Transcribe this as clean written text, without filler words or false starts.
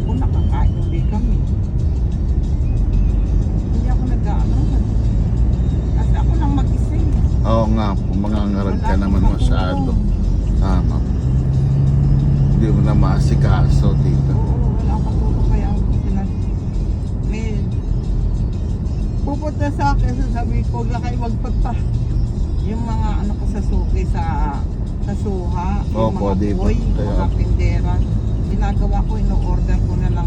hapon nakakain ulit kami. Hindi ako nag-ano. Kasi ako lang mag-isa eh. Oo nga po, mangangarag ka Wala naman akong masyado. katulong. Tama. Hindi mo na maasikaso dito. Oo, wala akong katulong kaya ang may pupunta sa akin, sabi ko, huwag na kayo magpagpa. Yung mga ano ko sa suki sa suha, yung Opo, mga di ba? boy, Kaya- mga tindera. Ginagawa ko, ino-order ko na lang